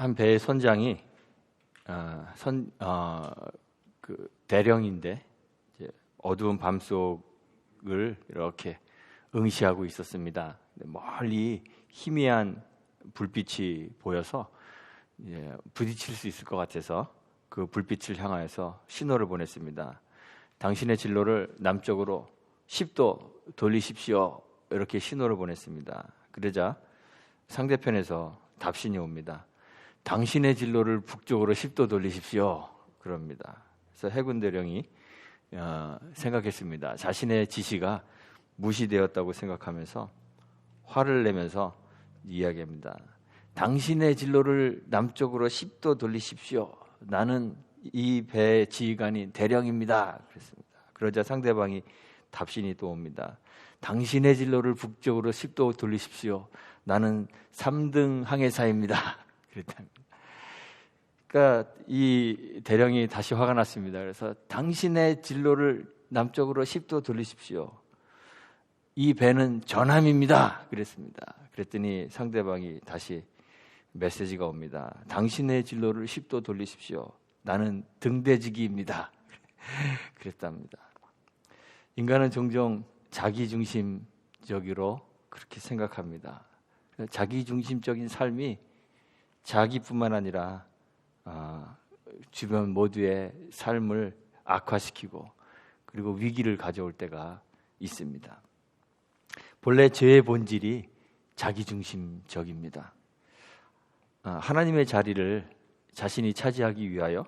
한 배의 선장이 대령인데 이제 어두운 밤속을 이렇게 응시하고 있었습니다. 멀리 희미한 불빛이 보여서 부딪힐 수 있을 것 같아서 그 불빛을 향하여서 신호를 보냈습니다. 당신의 진로를 남쪽으로 10도 돌리십시오. 이렇게 신호를 보냈습니다. 그러자 상대편에서 답신이 옵니다. 당신의 진로를 북쪽으로 10도 돌리십시오. 그럽니다. 그래서 해군 대령이 생각했습니다. 자신의 지시가 무시되었다고 생각하면서 화를 내면서 이야기합니다. 당신의 진로를 남쪽으로 10도 돌리십시오. 나는 이 배의 지휘관인 대령입니다. 그랬습니다. 그러자 상대방이 답신이 또 옵니다. 당신의 진로를 북쪽으로 10도 돌리십시오. 나는 3등 항해사입니다. 그랬답니다. 그러니까 이 대령이 다시 화가 났습니다. 그래서 당신의 진로를 남쪽으로 10도 돌리십시오. 이 배는 전함입니다. 그랬습니다. 그랬더니 상대방이 다시 메시지가 옵니다. 당신의 진로를 10도 돌리십시오. 나는 등대지기입니다. 그랬답니다. 인간은 종종 자기중심적으로 그렇게 생각합니다. 자기중심적인 삶이 자기뿐만 아니라 주변 모두의 삶을 악화시키고 그리고 위기를 가져올 때가 있습니다. 본래 죄의 본질이 자기중심적입니다. 하나님의 자리를 자신이 차지하기 위하여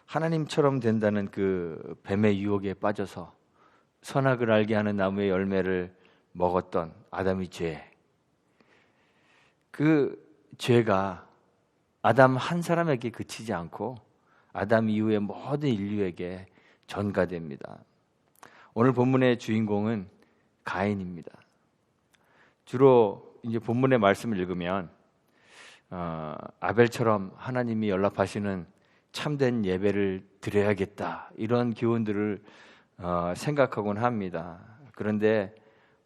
하나님처럼 된다는 그 뱀의 유혹에 빠져서 선악을 알게 하는 나무의 열매를 먹었던 아담의 죄. 그 죄가 아담 한 사람에게 그치지 않고 아담 이후의 모든 인류에게 전가됩니다. 오늘 본문의 주인공은 가인입니다. 주로 이제 본문의 말씀을 읽으면 아벨처럼 하나님이 연락하시는 참된 예배를 드려야겠다 이런 교훈들을 생각하곤 합니다. 그런데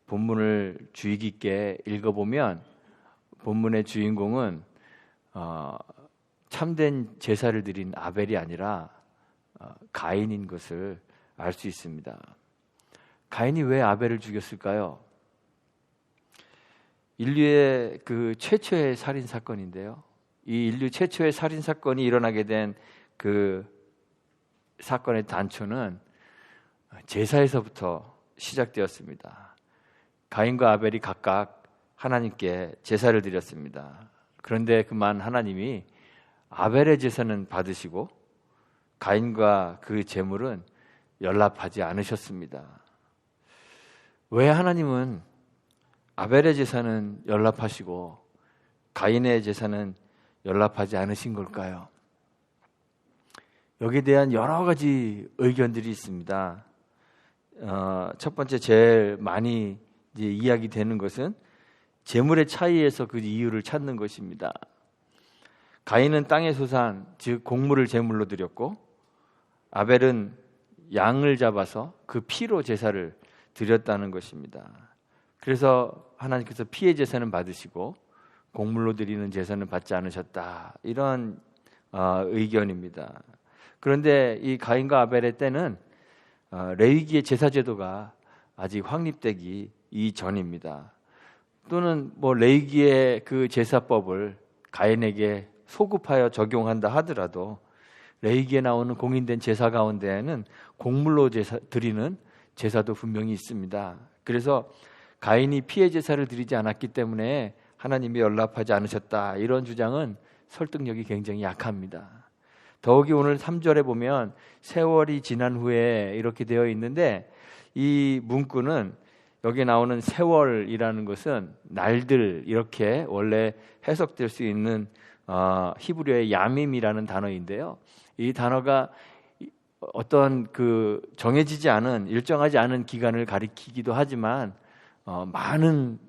본문을 주의 깊게 읽어보면 본문의 주인공은 참된 제사를 드린 아벨이 아니라 가인인 것을 알 수 있습니다. 가인이 왜 아벨을 죽였을까요? 인류의 그 최초의 살인 사건인데요. 이 인류 최초의 살인 사건이 일어나게 된 그 사건의 단초는 제사에서부터 시작되었습니다. 가인과 아벨이 각각 하나님께 제사를 드렸습니다. 그런데 그만 하나님이 아벨의 제사는 받으시고 가인과 그 제물은 연락하지 않으셨습니다. 왜 하나님은 아벨의 제사는 연락하시고 가인의 제사는 연락하지 않으신 걸까요? 여기에 대한 여러 가지 의견들이 있습니다. 첫 번째 제일 많이 이제 이야기되는 것은 제물의 차이에서 그 이유를 찾는 것입니다. 가인은 땅의 소산, 즉 곡물을 제물로 드렸고 아벨은 양을 잡아서 그 피로 제사를 드렸다는 것입니다. 그래서 하나님께서 피의 제사는 받으시고 곡물로 드리는 제사는 받지 않으셨다. 이런 의견입니다. 그런데 이 가인과 아벨의 때는 레위기의 제사 제도가 아직 확립되기 이전입니다. 또는 레위기의 그 제사법을 가인에게 소급하여 적용한다 하더라도 레위기에 나오는 공인된 제사 가운데에는 곡물로 드리는 제사도 분명히 있습니다. 그래서 가인이 피의 제사를 드리지 않았기 때문에 하나님이 연락하지 않으셨다. 이런 주장은 설득력이 굉장히 약합니다. 더욱이 오늘 3절에 보면 세월이 지난 후에 이렇게 되어 있는데 이 문구는 여기 나오는 세월이라는 것은 날들 이렇게 원래 해석될 수 있는 히브리어의 야밈이라는 단어인데요. 이 단어가 어떤 그 정해지지 않은 일정하지 않은 기간을 가리키기도 하지만 많은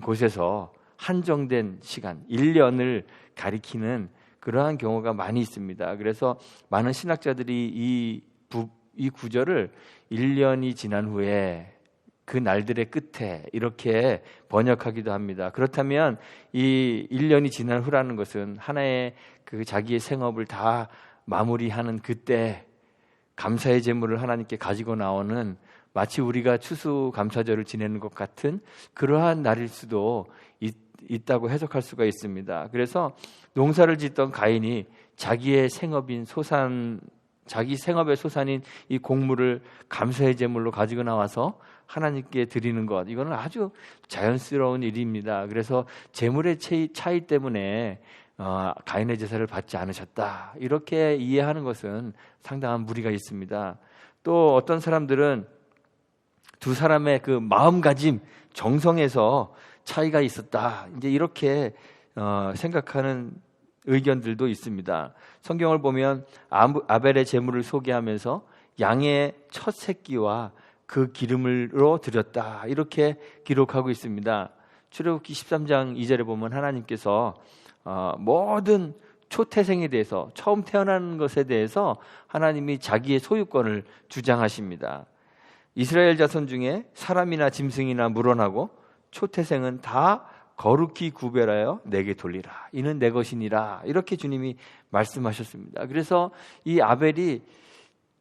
곳에서 한정된 시간, 1년을 가리키는 그러한 경우가 많이 있습니다. 그래서 많은 신학자들이 이 구절을 1년이 지난 후에 그 날들의 끝에 이렇게 번역하기도 합니다. 그렇다면 이 1년이 지난 후라는 것은 하나의 그 자기의 생업을 다 마무리하는 그때 감사의 제물을 하나님께 가지고 나오는 마치 우리가 추수감사절을 지내는 것 같은 그러한 날일 수도 있다고 해석할 수가 있습니다. 그래서 농사를 짓던 가인이 자기의 생업인 자기 생업의 소산인 이 곡물을 감사의 제물로 가지고 나와서 하나님께 드리는 것, 이거는 아주 자연스러운 일입니다. 그래서 제물의 차이 때문에 가인의 제사를 받지 않으셨다, 이렇게 이해하는 것은 상당한 무리가 있습니다. 또 어떤 사람들은 두 사람의 그 마음가짐, 정성에서 차이가 있었다, 이제 이렇게 생각하는 의견들도 있습니다. 성경을 보면 아벨의 제물을 소개하면서 양의 첫 새끼와 그 기름으로 드렸다, 이렇게 기록하고 있습니다. 출애굽기 13장 2절에 보면 하나님께서 모든 초태생에 대해서, 처음 태어나는 것에 대해서 하나님이 자기의 소유권을 주장하십니다. 이스라엘 자손 중에 사람이나 짐승이나 물어나고 초태생은 다 거룩히 구별하여 내게 돌리라, 이는 내 것이니라, 이렇게 주님이 말씀하셨습니다. 그래서 이 아벨이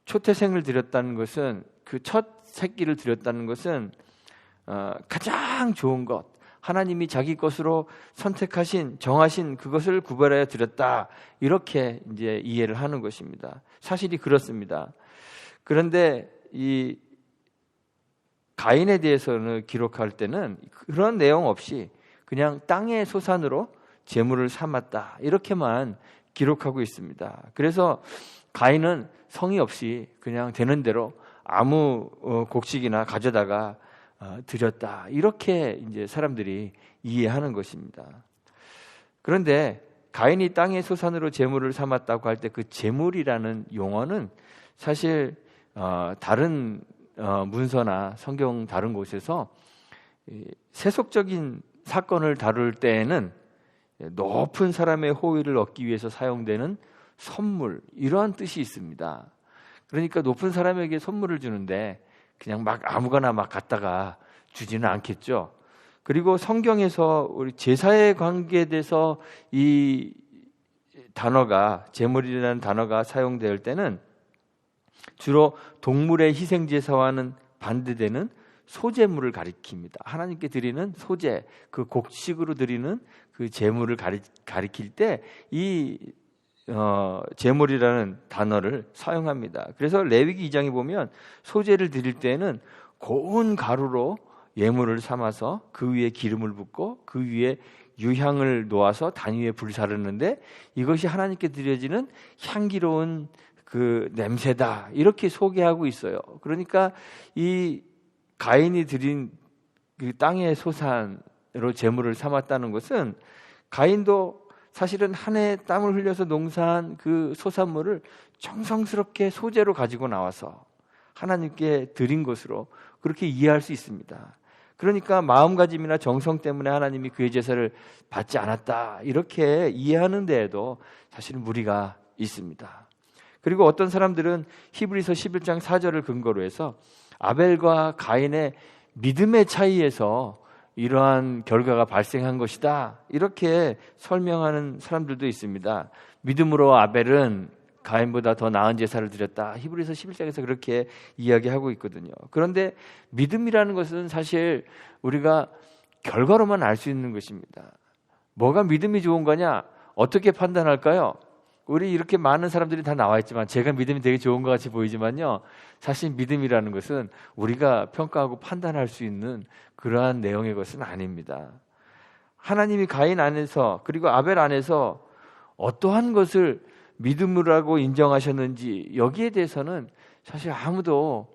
초태생을 드렸다는 것은, 그 첫 새끼를 드렸다는 것은 가장 좋은 것, 하나님이 자기 것으로 선택하신, 정하신 그것을 구별하여 드렸다, 이렇게 이제 이해를 하는 것입니다. 사실이 그렇습니다. 그런데 이 가인에 대해서는 기록할 때는 그런 내용 없이 그냥 땅의 소산으로 제물을 삼았다, 이렇게만 기록하고 있습니다. 그래서 가인은 성의 없이 그냥 되는 대로 아무 곡식이나 가져다가 드렸다, 이렇게 이제 사람들이 이해하는 것입니다. 그런데 가인이 땅의 소산으로 제물을 삼았다고 할 때 그 제물이라는 용어는 사실 다른 문서나 성경 다른 곳에서 세속적인 사건을 다룰 때에는 높은 사람의 호의를 얻기 위해서 사용되는 선물, 이러한 뜻이 있습니다. 그러니까 높은 사람에게 선물을 주는데 그냥 막 아무거나 막 갖다가 주지는 않겠죠. 그리고 성경에서 우리 제사에 관계돼서 이 단어가, 제물이라는 단어가 사용될 때는 주로 동물의 희생제사와는 반대되는 소제물을 가리킵니다. 하나님께 드리는 소제, 그 곡식으로 드리는 그 제물을 가리킬 때 이 제물이라는 단어를 사용합니다. 그래서 레위기 2장에 보면 소제를 드릴 때는 고운 가루로 예물을 삼아서 그 위에 기름을 붓고 그 위에 유향을 놓아서 단 위에 불사르는데 이것이 하나님께 드려지는 향기로운 그 냄새다, 이렇게 소개하고 있어요. 그러니까 이 가인이 드린 그 땅의 소산으로 제물을 삼았다는 것은 가인도 사실은 한 해 땀을 흘려서 농사한 그 소산물을 정성스럽게 소재로 가지고 나와서 하나님께 드린 것으로 그렇게 이해할 수 있습니다. 그러니까 마음가짐이나 정성 때문에 하나님이 그의 제사를 받지 않았다, 이렇게 이해하는 데에도 사실은 무리가 있습니다. 그리고 어떤 사람들은 히브리서 11장 4절을 근거로 해서 아벨과 가인의 믿음의 차이에서 이러한 결과가 발생한 것이다, 이렇게 설명하는 사람들도 있습니다. 믿음으로 아벨은 가인보다 더 나은 제사를 드렸다, 히브리서 11장에서 그렇게 이야기하고 있거든요. 그런데 믿음이라는 것은 사실 우리가 결과로만 알 수 있는 것입니다. 뭐가 믿음이 좋은 거냐, 어떻게 판단할까요? 우리 이렇게 많은 사람들이 다 나와 있지만 제가 믿음이 되게 좋은 것 같이 보이지만요, 사실 믿음이라는 것은 우리가 평가하고 판단할 수 있는 그러한 내용의 것은 아닙니다. 하나님이 가인 안에서 그리고 아벨 안에서 어떠한 것을 믿음이라고 인정하셨는지, 여기에 대해서는 사실 아무도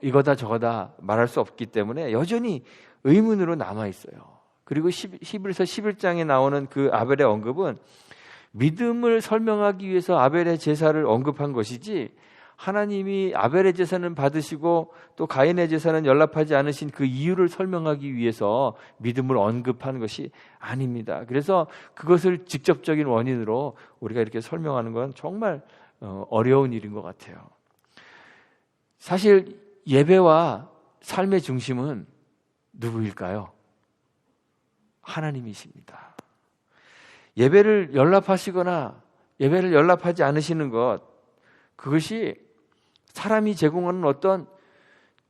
이거다 저거다 말할 수 없기 때문에 여전히 의문으로 남아 있어요. 그리고 히브리서 11장에 나오는 그 아벨의 언급은 믿음을 설명하기 위해서 아벨의 제사를 언급한 것이지, 하나님이 아벨의 제사는 받으시고 또 가인의 제사는 연락하지 않으신 그 이유를 설명하기 위해서 믿음을 언급한 것이 아닙니다. 그래서 그것을 직접적인 원인으로 우리가 이렇게 설명하는 건 정말 어려운 일인 것 같아요. 사실 예배와 삶의 중심은 누구일까요? 하나님이십니다. 예배를 연락하시거나 예배를 연락하지 않으시는 것, 그것이 사람이 제공하는 어떤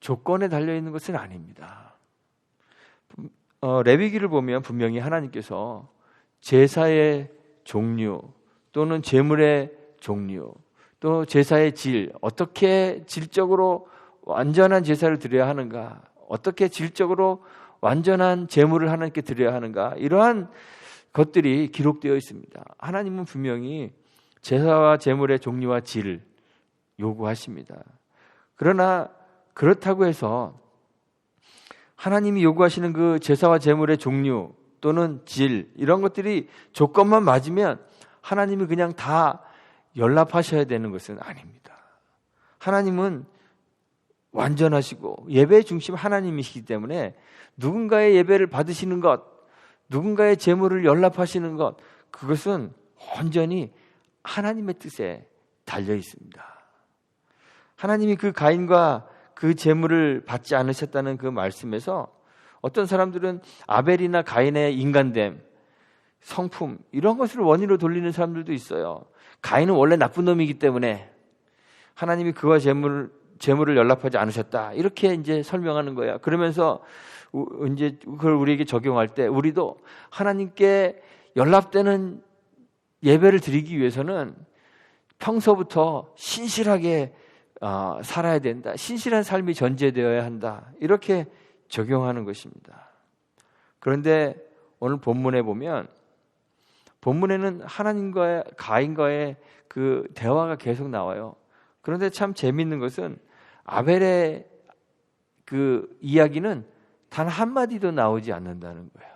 조건에 달려있는 것은 아닙니다. 레위기를 보면 분명히 하나님께서 제사의 종류 또는 제물의 종류 또 제사의 질, 어떻게 질적으로 완전한 제사를 드려야 하는가, 어떻게 질적으로 완전한 제물을 하나님께 드려야 하는가, 이러한 것들이 기록되어 있습니다. 하나님은 분명히 제사와 제물의 종류와 질 요구하십니다. 그러나 그렇다고 해서 하나님이 요구하시는 그 제사와 제물의 종류 또는 질, 이런 것들이 조건만 맞으면 하나님이 그냥 다 연락하셔야 되는 것은 아닙니다. 하나님은 완전하시고 예배의 중심 하나님이시기 때문에 누군가의 예배를 받으시는 것, 누군가의 제물을 연락하시는 것, 그것은 온전히 하나님의 뜻에 달려 있습니다. 하나님이 그 가인과 그 제물을 받지 않으셨다는 그 말씀에서 어떤 사람들은 아벨이나 가인의 인간됨, 성품, 이런 것을 원인으로 돌리는 사람들도 있어요. 가인은 원래 나쁜 놈이기 때문에 하나님이 그와 제물을 연락하지 않으셨다, 이렇게 이제 설명하는 거야. 그러면서 이제 그걸 우리에게 적용할 때 우리도 하나님께 연락되는 예배를 드리기 위해서는 평소부터 신실하게 살아야 된다, 신실한 삶이 전제되어야 한다, 이렇게 적용하는 것입니다. 그런데 오늘 본문에 보면, 본문에는 하나님과의 가인과의 그 대화가 계속 나와요. 그런데 참 재미있는 것은 아벨의 그 이야기는 단 한마디도 나오지 않는다는 거예요.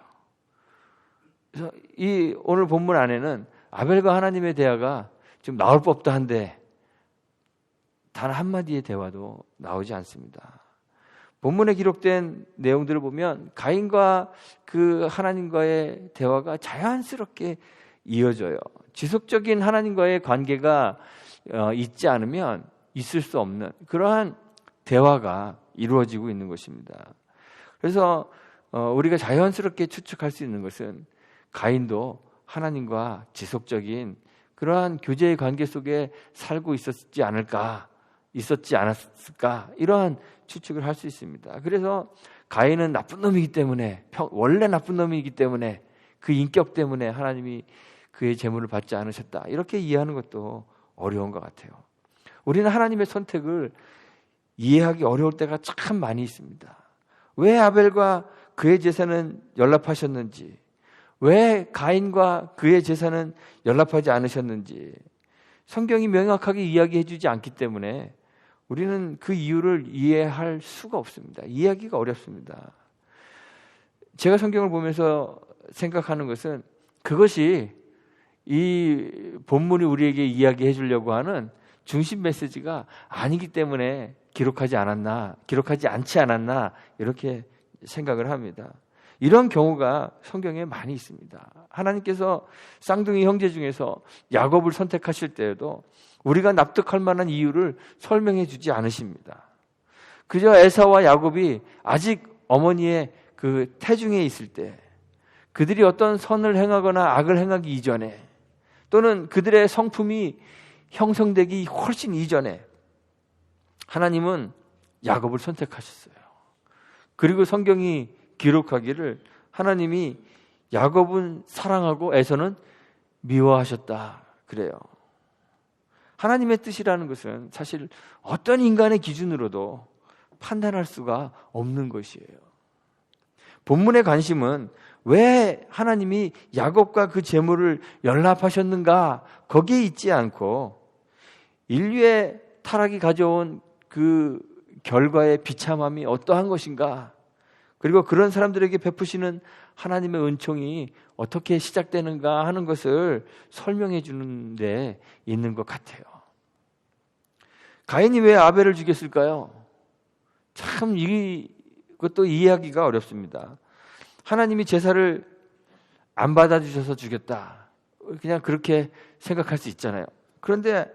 그래서 이 오늘 본문 안에는 아벨과 하나님의 대화가 좀 나올 법도 한데 단 한마디의 대화도 나오지 않습니다. 본문에 기록된 내용들을 보면 가인과 그 하나님과의 대화가 자연스럽게 이어져요. 지속적인 하나님과의 관계가 있지 않으면 있을 수 없는 그러한 대화가 이루어지고 있는 것입니다. 그래서 우리가 자연스럽게 추측할 수 있는 것은 가인도 하나님과 지속적인 그러한 교제의 관계 속에 살고 있었지 않았을까, 이러한 추측을 할 수 있습니다. 그래서 가인은 나쁜 놈이기 때문에, 원래 나쁜 놈이기 때문에, 그 인격 때문에 하나님이 그의 제물을 받지 않으셨다, 이렇게 이해하는 것도 어려운 것 같아요. 우리는 하나님의 선택을 이해하기 어려울 때가 참 많이 있습니다. 왜 아벨과 그의 제사는 연락하셨는지, 왜 가인과 그의 제사는 연락하지 않으셨는지 성경이 명확하게 이야기해 주지 않기 때문에 우리는 그 이유를 이해할 수가 없습니다. 이해하기가 어렵습니다. 제가 성경을 보면서 생각하는 것은 그것이 이 본문이 우리에게 이야기해 주려고 하는 중심 메시지가 아니기 때문에 기록하지 않지 않았나, 이렇게 생각을 합니다. 이런 경우가 성경에 많이 있습니다. 하나님께서 쌍둥이 형제 중에서 야곱을 선택하실 때에도 우리가 납득할 만한 이유를 설명해 주지 않으십니다. 그저 에사와 야곱이 아직 어머니의 그 태중에 있을 때, 그들이 어떤 선을 행하거나 악을 행하기 이전에, 또는 그들의 성품이 형성되기 훨씬 이전에 하나님은 야곱을 선택하셨어요. 그리고 성경이 기록하기를 하나님이 야곱은 사랑하고 에서는 미워하셨다, 그래요. 하나님의 뜻이라는 것은 사실 어떤 인간의 기준으로도 판단할 수가 없는 것이에요. 본문의 관심은 왜 하나님이 야곱과 그 제물을 연합하셨는가, 거기에 있지 않고 인류의 타락이 가져온 그 결과의 비참함이 어떠한 것인가, 그리고 그런 사람들에게 베푸시는 하나님의 은총이 어떻게 시작되는가 하는 것을 설명해 주는 데 있는 것 같아요. 가인이 왜 아벨을 죽였을까요? 참 이것도 이해하기가 어렵습니다. 하나님이 제사를 안 받아주셔서 죽였다, 그냥 그렇게 생각할 수 있잖아요. 그런데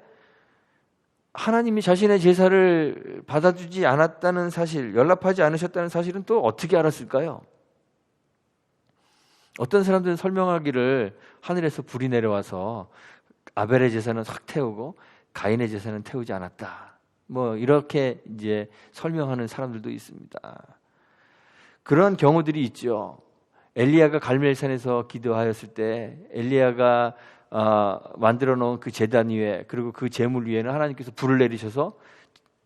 하나님이 자신의 제사를 받아주지 않았다는 사실, 연락하지 않으셨다는 사실은 또 어떻게 알았을까요? 어떤 사람들은 설명하기를 하늘에서 불이 내려와서 아벨의 제사는 확 태우고 가인의 제사는 태우지 않았다. 뭐 이렇게 이제 설명하는 사람들도 있습니다. 그런 경우들이 있죠. 엘리야가 갈멜산에서 기도하였을 때 엘리야가 만들어 놓은 그 제단 위에, 그리고 그 제물 위에는 하나님께서 불을 내리셔서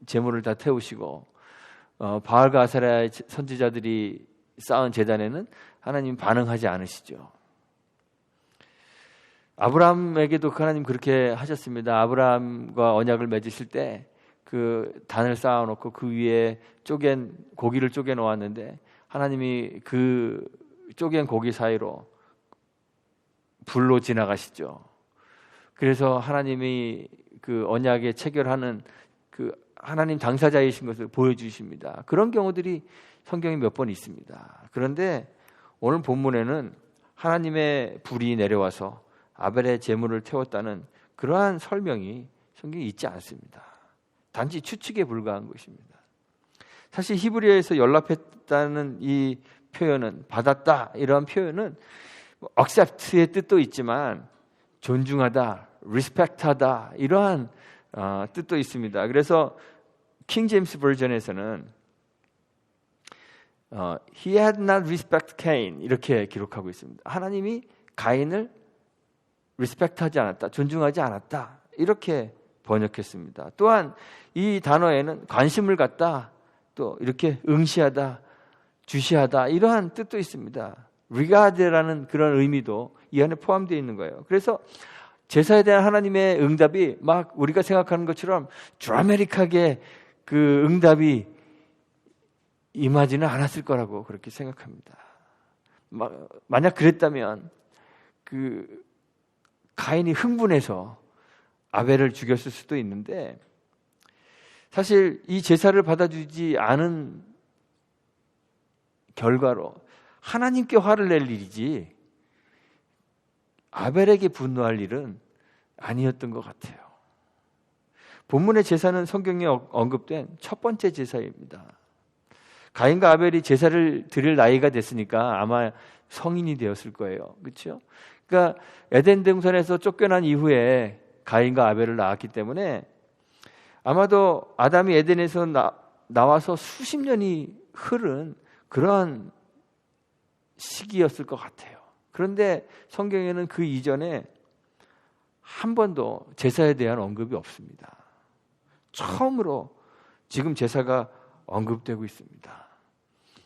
제물을 다 태우시고, 바알과 아세라의 선지자들이 쌓은 제단에는 하나님 반응하지 않으시죠. 아브라함에게도 하나님 그렇게 하셨습니다. 아브라함과 언약을 맺으실 때 그 단을 쌓아놓고 그 위에 고기를 쪼개 놓았는데 하나님이 그 쪼갠 고기 사이로 불로 지나가시죠. 그래서 하나님이 그 언약에 체결하는 그 하나님 당사자이신 것을 보여주십니다. 그런 경우들이 성경에 몇 번 있습니다. 그런데 오늘 본문에는 하나님의 불이 내려와서 아벨의 제물을 태웠다는 그러한 설명이 성경에 있지 않습니다. 단지 추측에 불과한 것입니다. 사실 히브리어에서 연락했다는 이 표현은, 받았다 이런 표현은 accept의 뜻도 있지만 존중하다, respect하다 이러한 뜻도 있습니다. 그래서 킹 제임스 버전에서는 He had not respect Cain 이렇게 기록하고 있습니다. 하나님이 가인을 respect하지 않았다, 존중하지 않았다 이렇게 번역했습니다. 또한 이 단어에는 관심을 갖다, 또 이렇게 응시하다, 주시하다 이러한 뜻도 있습니다. regard라는 그런 의미도 이 안에 포함되어 있는 거예요. 그래서 제사에 대한 하나님의 응답이 막 우리가 생각하는 것처럼 드라마틱하게 그 응답이 임하지는 않았을 거라고 그렇게 생각합니다. 만약 그랬다면 그 가인이 흥분해서 아벨을 죽였을 수도 있는데, 사실 이 제사를 받아주지 않은 결과로 하나님께 화를 낼 일이지 아벨에게 분노할 일은 아니었던 것 같아요. 본문의 제사는 성경에 언급된 첫 번째 제사입니다. 가인과 아벨이 제사를 드릴 나이가 됐으니까 아마 성인이 되었을 거예요. 그렇죠? 그러니까 에덴 동산에서 쫓겨난 이후에 가인과 아벨을 낳았기 때문에 아마도 아담이 에덴에서 나와서 수십 년이 흐른 그런 시기였을 것 같아요. 그런데 성경에는 그 이전에 한 번도 제사에 대한 언급이 없습니다. 처음으로 지금 제사가 언급되고 있습니다.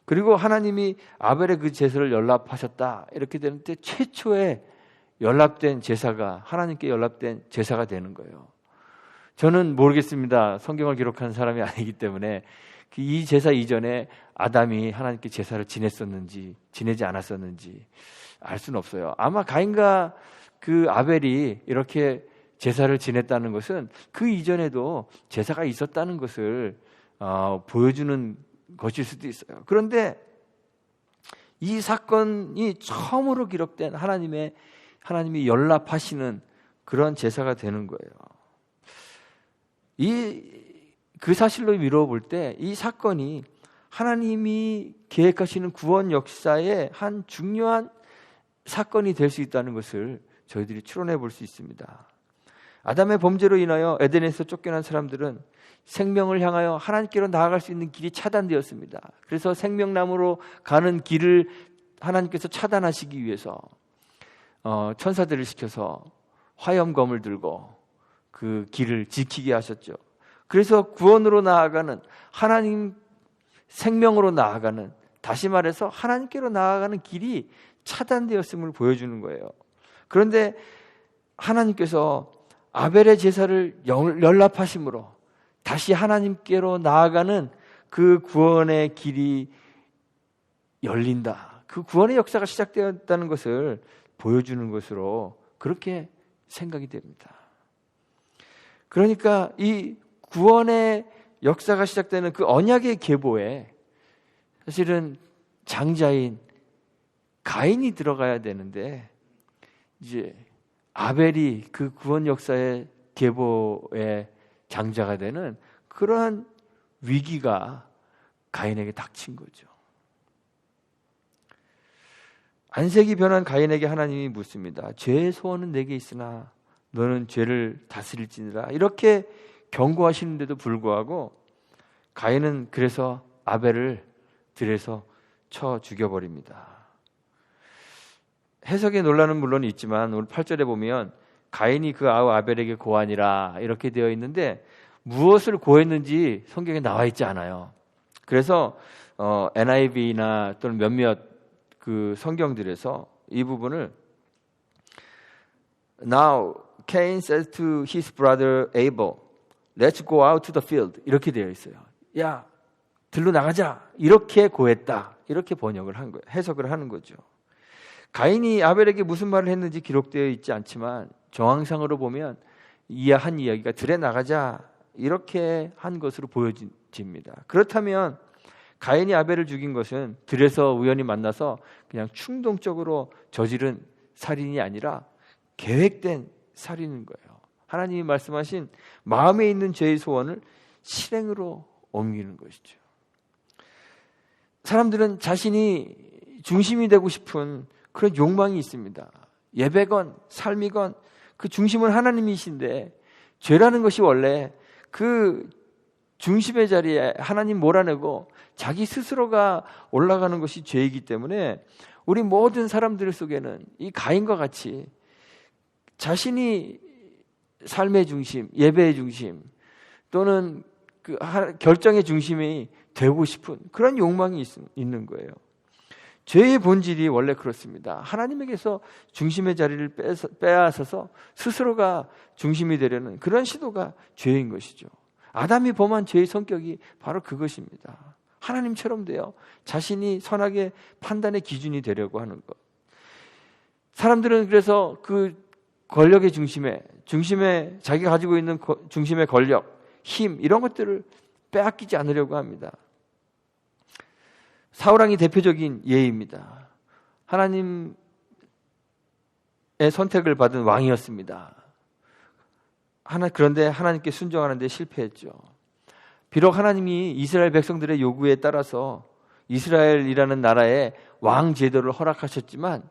그리고 하나님이 아벨의 그 제사를 연락하셨다 이렇게 되는데 최초의 연락된 제사가, 하나님께 연락된 제사가 되는 거예요. 저는 모르겠습니다. 성경을 기록한 사람이 아니기 때문에 이 제사 이전에 아담이 하나님께 제사를 지냈었는지 지내지 않았었는지 알 수는 없어요. 아마 가인과 그 아벨이 이렇게 제사를 지냈다는 것은 그 이전에도 제사가 있었다는 것을 보여주는 것일 수도 있어요. 그런데 이 사건이 처음으로 기록된 하나님이 연락하시는 그런 제사가 되는 거예요. 그 사실로 미루어 볼 때 이 사건이 하나님이 계획하시는 구원 역사의 한 중요한 사건이 될 수 있다는 것을 저희들이 추론해 볼 수 있습니다. 아담의 범죄로 인하여 에덴에서 쫓겨난 사람들은 생명을 향하여 하나님께로 나아갈 수 있는 길이 차단되었습니다. 그래서 생명나무로 가는 길을 하나님께서 차단하시기 위해서 천사들을 시켜서 화염검을 들고 그 길을 지키게 하셨죠. 그래서 구원으로 나아가는, 하나님 생명으로 나아가는, 다시 말해서 하나님께로 나아가는 길이 차단되었음을 보여주는 거예요. 그런데 하나님께서 아벨의 제사를 연락하심으로 다시 하나님께로 나아가는 그 구원의 길이 열린다. 그 구원의 역사가 시작되었다는 것을 보여주는 것으로 그렇게 생각이 됩니다. 그러니까 이 구원의 역사가 시작되는 그 언약의 계보에 사실은 장자인 가인이 들어가야 되는데 이제 아벨이 그 구원 역사의 계보에 장자가 되는 그러한 위기가 가인에게 닥친 거죠. 안색이 변한 가인에게 하나님이 묻습니다. 죄의 소원은 내게 있으나 너는 죄를 다스릴지니라. 이렇게 경고하시는데도 불구하고 가인은 그래서 아벨을 들에서 쳐 죽여버립니다. 해석의 논란은 물론 있지만 오늘 8절에 보면 가인이 그 아우 아벨에게 고하니라 이렇게 되어 있는데 무엇을 고했는지 성경에 나와 있지 않아요. 그래서 NIV나 또는 몇몇 그 성경들에서 이 부분을 Now Cain says to his brother Abel, Let's go out to the field. 이렇게 되어 있어요. 야, 들로 나가자. 이렇게 고했다. 이렇게 번역을 한 거예요. 해석을 하는 거죠. 가인이 아벨에게 무슨 말을 했는지 기록되어 있지 않지만 정황상으로 보면 한 이야기가 들에 나가자 이렇게 한 것으로 보여집니다. 그렇다면 가인이 아벨을 죽인 것은 들에서 우연히 만나서 그냥 충동적으로 저지른 살인이 아니라 계획된 살인인 거예요. 하나님이 말씀하신 마음에 있는 죄의 소원을 실행으로 옮기는 것이죠. 사람들은 자신이 중심이 되고 싶은 그런 욕망이 있습니다. 예배건 삶이건 그 중심은 하나님이신데 죄라는 것이 원래 그 중심의 자리에 하나님 몰아내고 자기 스스로가 올라가는 것이 죄이기 때문에 우리 모든 사람들 속에는 이 가인과 같이 자신이 삶의 중심, 예배의 중심 또는 그 결정의 중심이 되고 싶은 그런 욕망이 있는 거예요. 죄의 본질이 원래 그렇습니다. 하나님에게서 중심의 자리를 빼앗아서 스스로가 중심이 되려는 그런 시도가 죄인 것이죠. 아담이 범한 죄의 성격이 바로 그것입니다. 하나님처럼 되어 자신이 선하게 판단의 기준이 되려고 하는 것. 사람들은 그래서 그 권력의 중심에 자기가 가지고 있는 중심의 권력, 힘 이런 것들을 빼앗기지 않으려고 합니다. 사울왕이 대표적인 예입니다. 하나님의 선택을 받은 왕이었습니다. 그런데 하나님께 순종하는 데 실패했죠. 비록 하나님이 이스라엘 백성들의 요구에 따라서 이스라엘이라는 나라에 왕 제도를 허락하셨지만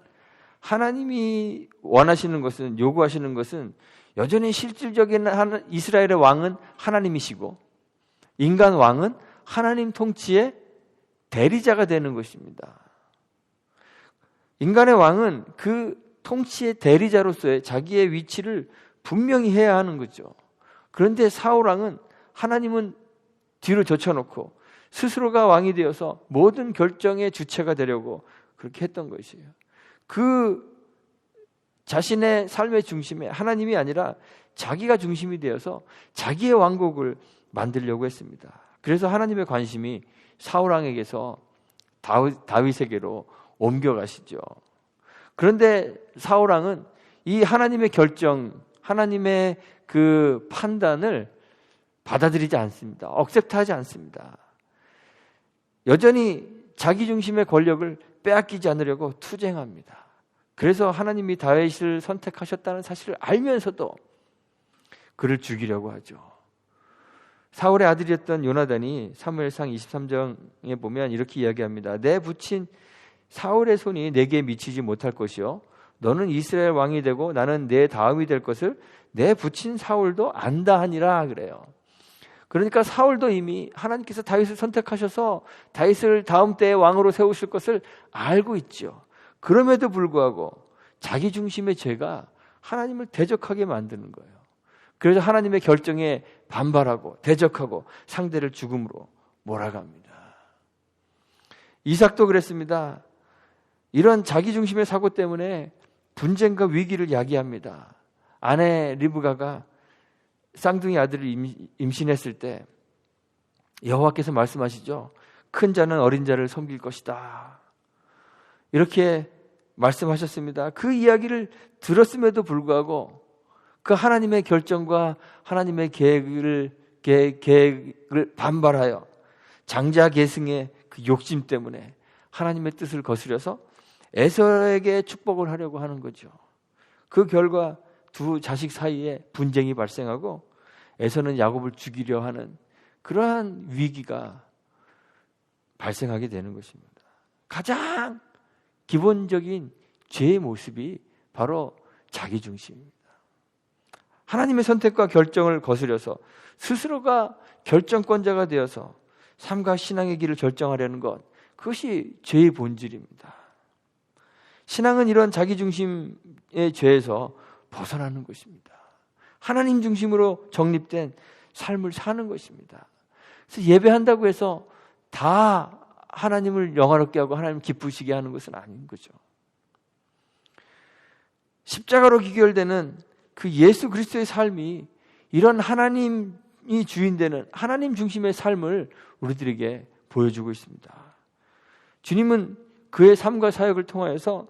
하나님이 원하시는 것은 요구하시는 것은 여전히 실질적인 이스라엘의 왕은 하나님이시고 인간 왕은 하나님 통치의 대리자가 되는 것입니다. 인간의 왕은 그 통치의 대리자로서의 자기의 위치를 분명히 해야 하는 거죠. 그런데 사울왕은 하나님은 뒤로 젖혀놓고 스스로가 왕이 되어서 모든 결정의 주체가 되려고 그렇게 했던 것이에요. 그 자신의 삶의 중심에 하나님이 아니라 자기가 중심이 되어서 자기의 왕국을 만들려고 했습니다. 그래서 하나님의 관심이 사울왕에게서 다윗에게로 옮겨가시죠. 그런데 사울왕은 이 하나님의 결정, 하나님의 그 판단을 받아들이지 않습니다. 억셉트하지 않습니다. 여전히 자기 중심의 권력을 빼앗기지 않으려고 투쟁합니다. 그래서 하나님이 다윗을 선택하셨다는 사실을 알면서도 그를 죽이려고 하죠. 사울의 아들이었던 요나단이 사무엘상 23장에 보면 이렇게 이야기합니다. 내 부친 사울의 손이 내게 미치지 못할 것이요 너는 이스라엘 왕이 되고 나는 내 다음이 될 것을 내 부친 사울도 안다 하니라 그래요. 그러니까 사울도 이미 하나님께서 다윗을 선택하셔서 다윗을 다음 때의 왕으로 세우실 것을 알고 있죠. 그럼에도 불구하고 자기 중심의 죄가 하나님을 대적하게 만드는 거예요. 그래서 하나님의 결정에 반발하고 대적하고 상대를 죽음으로 몰아갑니다. 이삭도 그랬습니다. 이런 자기 중심의 사고 때문에 분쟁과 위기를 야기합니다. 아내 리브가가 쌍둥이 아들을 임신했을 때 여호와께서 말씀하시죠. 큰 자는 어린 자를 섬길 것이다. 이렇게 말씀하셨습니다. 그 이야기를 들었음에도 불구하고 그 하나님의 결정과 하나님의 계획을 반발하여 장자 계승의 그 욕심 때문에 하나님의 뜻을 거스려서 에서에게 축복을 하려고 하는 거죠. 그 결과 두 자식 사이에 분쟁이 발생하고 에서는 야곱을 죽이려 하는 그러한 위기가 발생하게 되는 것입니다. 가장 기본적인 죄의 모습이 바로 자기중심입니다. 하나님의 선택과 결정을 거스려서 스스로가 결정권자가 되어서 삶과 신앙의 길을 결정하려는 것, 그것이 죄의 본질입니다. 신앙은 이런 자기중심의 죄에서 벗어나는 것입니다. 하나님 중심으로 정립된 삶을 사는 것입니다. 그래서 예배한다고 해서 다 하나님을 영화롭게 하고 하나님 기쁘시게 하는 것은 아닌 거죠. 십자가로 귀결되는 그 예수 그리스도의 삶이 이런 하나님이 주인되는 하나님 중심의 삶을 우리들에게 보여주고 있습니다. 주님은 그의 삶과 사역을 통하여서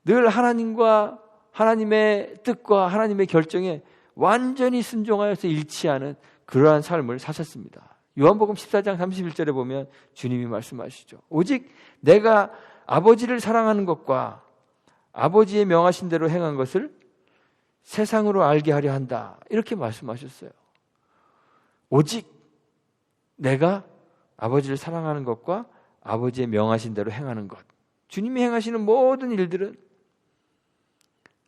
늘 하나님과 하나님의 뜻과 하나님의 결정에 완전히 순종하여서 일치하는 그러한 삶을 사셨습니다. 요한복음 14장 31절에 보면 주님이 말씀하시죠. 오직 내가 아버지를 사랑하는 것과 아버지의 명하신 대로 행한 것을 세상으로 알게 하려 한다. 이렇게 말씀하셨어요. 오직 내가 아버지를 사랑하는 것과 아버지의 명하신 대로 행하는 것. 주님이 행하시는 모든 일들은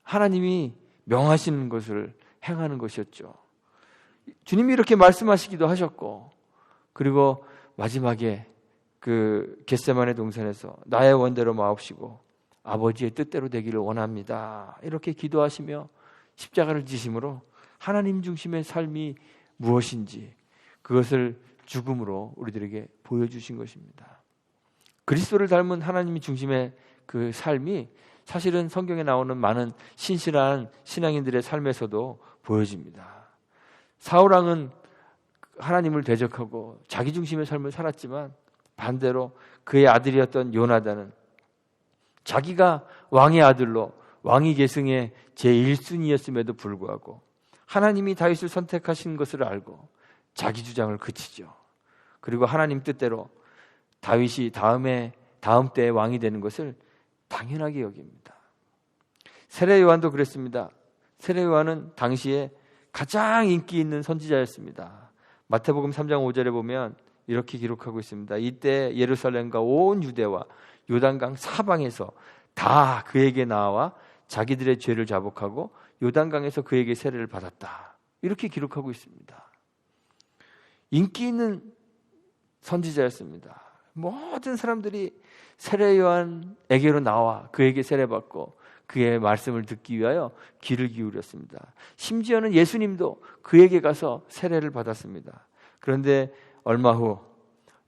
하나님이 명하시는 것을 행하는 것이었죠. 주님이 이렇게 말씀하시기도 하셨고, 그리고 마지막에 그 겟세마네 동산에서 나의 원대로 마옵시고 아버지의 뜻대로 되기를 원합니다. 이렇게 기도하시며 십자가를 지심으로 하나님 중심의 삶이 무엇인지 그것을 죽음으로 우리들에게 보여주신 것입니다. 그리스도를 닮은 하나님 중심의 그 삶이 사실은 성경에 나오는 많은 신실한 신앙인들의 삶에서도 보여집니다. 사울왕은 하나님을 대적하고 자기 중심의 삶을 살았지만 반대로 그의 아들이었던 요나단은 자기가 왕의 아들로 왕위 계승의 제1순위였음에도 불구하고 하나님이 다윗을 선택하신 것을 알고 자기 주장을 그치죠. 그리고 하나님 뜻대로 다윗이 다음 때에 왕이 되는 것을 당연하게 여깁니다. 세례 요한도 그랬습니다. 세례 요한은 당시에 가장 인기 있는 선지자였습니다. 마태복음 3장 5절에 보면 이렇게 기록하고 있습니다. 이때 예루살렘과 온 유대와 요단강 사방에서 다 그에게 나와 자기들의 죄를 자복하고 요단강에서 그에게 세례를 받았다. 이렇게 기록하고 있습니다. 인기 있는 선지자였습니다. 모든 사람들이 세례 요한에게로 나와 그에게 세례받고 그의 말씀을 듣기 위하여 귀를 기울였습니다. 심지어는 예수님도 그에게 가서 세례를 받았습니다. 그런데 얼마 후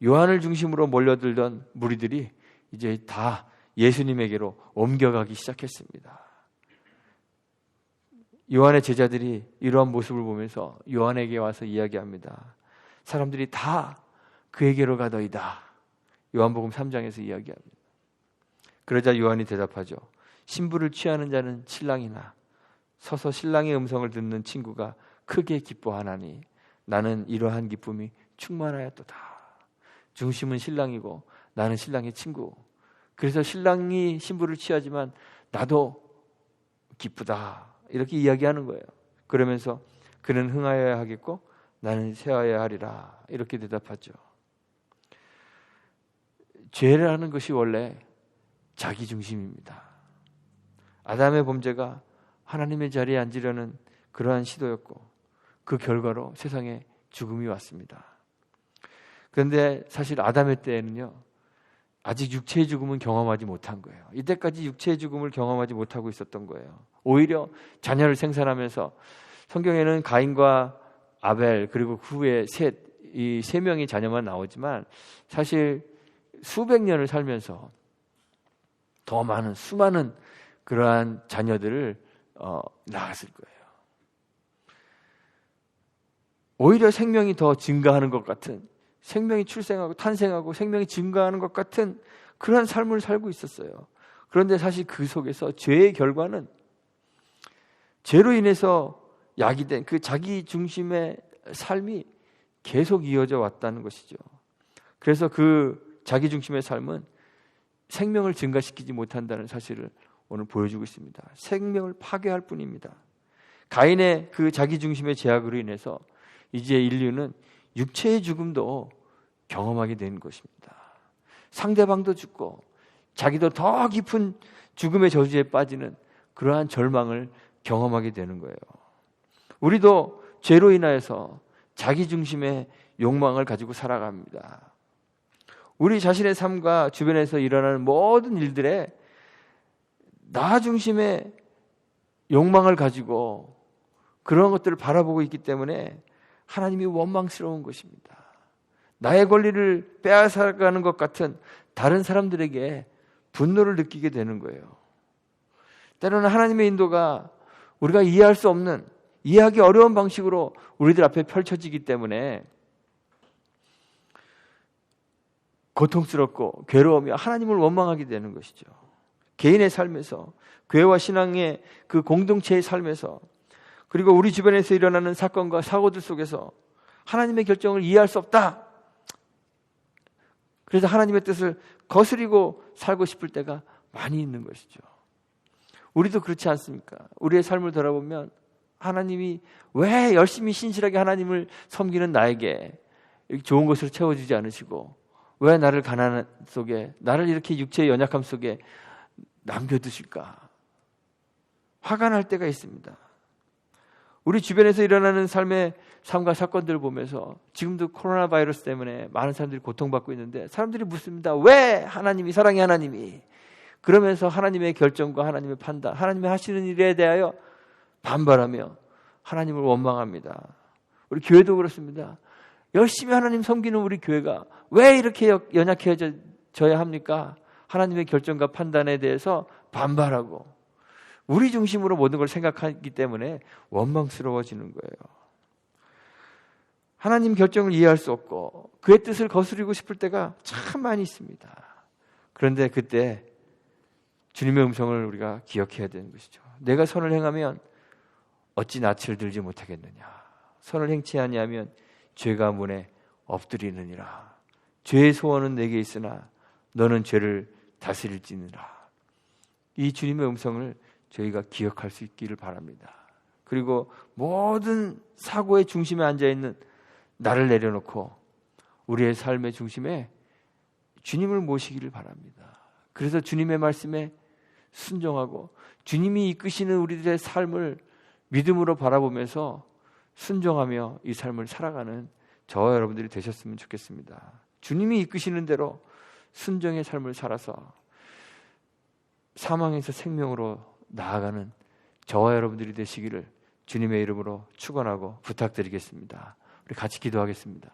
요한을 중심으로 몰려들던 무리들이 이제 다 예수님에게로 옮겨가기 시작했습니다. 요한의 제자들이 이러한 모습을 보면서 요한에게 와서 이야기합니다. 사람들이 다 그에게로 가더이다. 요한복음 3장에서 이야기합니다. 그러자 요한이 대답하죠. 신부를 취하는 자는 신랑이나 서서 신랑의 음성을 듣는 친구가 크게 기뻐하나니 나는 이러한 기쁨이 충만하였도다. 중심은 신랑이고 나는 신랑의 친구. 그래서 신랑이 신부를 취하지만 나도 기쁘다. 이렇게 이야기하는 거예요. 그러면서 그는 흥하여야 하겠고 나는 쇠하여야 하리라. 이렇게 대답하죠. 죄라는 것이 원래 자기중심입니다. 아담의 범죄가 하나님의 자리에 앉으려는 그러한 시도였고 그 결과로 세상에 죽음이 왔습니다. 그런데 사실 아담의 때에는요, 아직 육체의 죽음은 경험하지 못한 거예요. 이때까지 육체의 죽음을 경험하지 못하고 있었던 거예요. 오히려 자녀를 생산하면서 성경에는 가인과 아벨 그리고 그 후에 셋, 이 세 명의 자녀만 나오지만 사실 수백 년을 살면서 더 많은 수많은 그러한 자녀들을 낳았을 거예요. 오히려 생명이 더 증가하는 것 같은, 생명이 출생하고 탄생하고 생명이 증가하는 것 같은 그런 삶을 살고 있었어요. 그런데 사실 그 속에서 죄의 결과는 죄로 인해서 야기된 그 자기 중심의 삶이 계속 이어져 왔다는 것이죠. 그래서 그 자기 중심의 삶은 생명을 증가시키지 못한다는 사실을 오늘 보여주고 있습니다. 생명을 파괴할 뿐입니다. 가인의 그 자기 중심의 제약으로 인해서 이제 인류는 육체의 죽음도 경험하게 되는 것입니다. 상대방도 죽고 자기도 더 깊은 죽음의 저주에 빠지는 그러한 절망을 경험하게 되는 거예요. 우리도 죄로 인하여서 자기 중심의 욕망을 가지고 살아갑니다. 우리 자신의 삶과 주변에서 일어나는 모든 일들에 나 중심의 욕망을 가지고 그런 것들을 바라보고 있기 때문에 하나님이 원망스러운 것입니다. 나의 권리를 빼앗아가는 것 같은 다른 사람들에게 분노를 느끼게 되는 거예요. 때로는 하나님의 인도가 우리가 이해할 수 없는, 이해하기 어려운 방식으로 우리들 앞에 펼쳐지기 때문에 고통스럽고 괴로우며 하나님을 원망하게 되는 것이죠. 개인의 삶에서, 교회와 신앙의 그 공동체의 삶에서, 그리고 우리 주변에서 일어나는 사건과 사고들 속에서 하나님의 결정을 이해할 수 없다. 그래서 하나님의 뜻을 거스리고 살고 싶을 때가 많이 있는 것이죠. 우리도 그렇지 않습니까? 우리의 삶을 돌아보면 하나님이 왜 열심히 신실하게 하나님을 섬기는 나에게 좋은 것으로 채워주지 않으시고 왜 나를 가난 속에, 나를 이렇게 육체의 연약함 속에 남겨두실까? 화가 날 때가 있습니다. 우리 주변에서 일어나는 삶과 사건들을 보면서 지금도 코로나 바이러스 때문에 많은 사람들이 고통받고 있는데 사람들이 묻습니다. 왜 하나님이, 사랑의 하나님이? 그러면서 하나님의 결정과 하나님의 판단, 하나님이 하시는 일에 대하여 반발하며 하나님을 원망합니다. 우리 교회도 그렇습니다. 열심히 하나님 섬기는 우리 교회가 왜 이렇게 연약해져야 합니까? 하나님의 결정과 판단에 대해서 반발하고 우리 중심으로 모든 걸 생각하기 때문에 원망스러워지는 거예요. 하나님 결정을 이해할 수 없고 그의 뜻을 거스르고 싶을 때가 참 많이 있습니다. 그런데 그때 주님의 음성을 우리가 기억해야 되는 것이죠. 내가 선을 행하면 어찌 낯을 들지 못하겠느냐. 선을 행치 아니하면 죄가 문에 엎드리느니라. 죄의 소원은 내게 있으나 너는 죄를 다스릴지니라. 이 주님의 음성을 저희가 기억할 수 있기를 바랍니다. 그리고 모든 사고의 중심에 앉아있는 나를 내려놓고 우리의 삶의 중심에 주님을 모시기를 바랍니다. 그래서 주님의 말씀에 순종하고 주님이 이끄시는 우리들의 삶을 믿음으로 바라보면서 순종하며 이 삶을 살아가는 저와 여러분들이 되셨으면 좋겠습니다. 주님이 이끄시는 대로 순종의 삶을 살아서 사망에서 생명으로 나아가는 저와 여러분들이 되시기를 주님의 이름으로 축원하고 부탁드리겠습니다. 우리 같이 기도하겠습니다.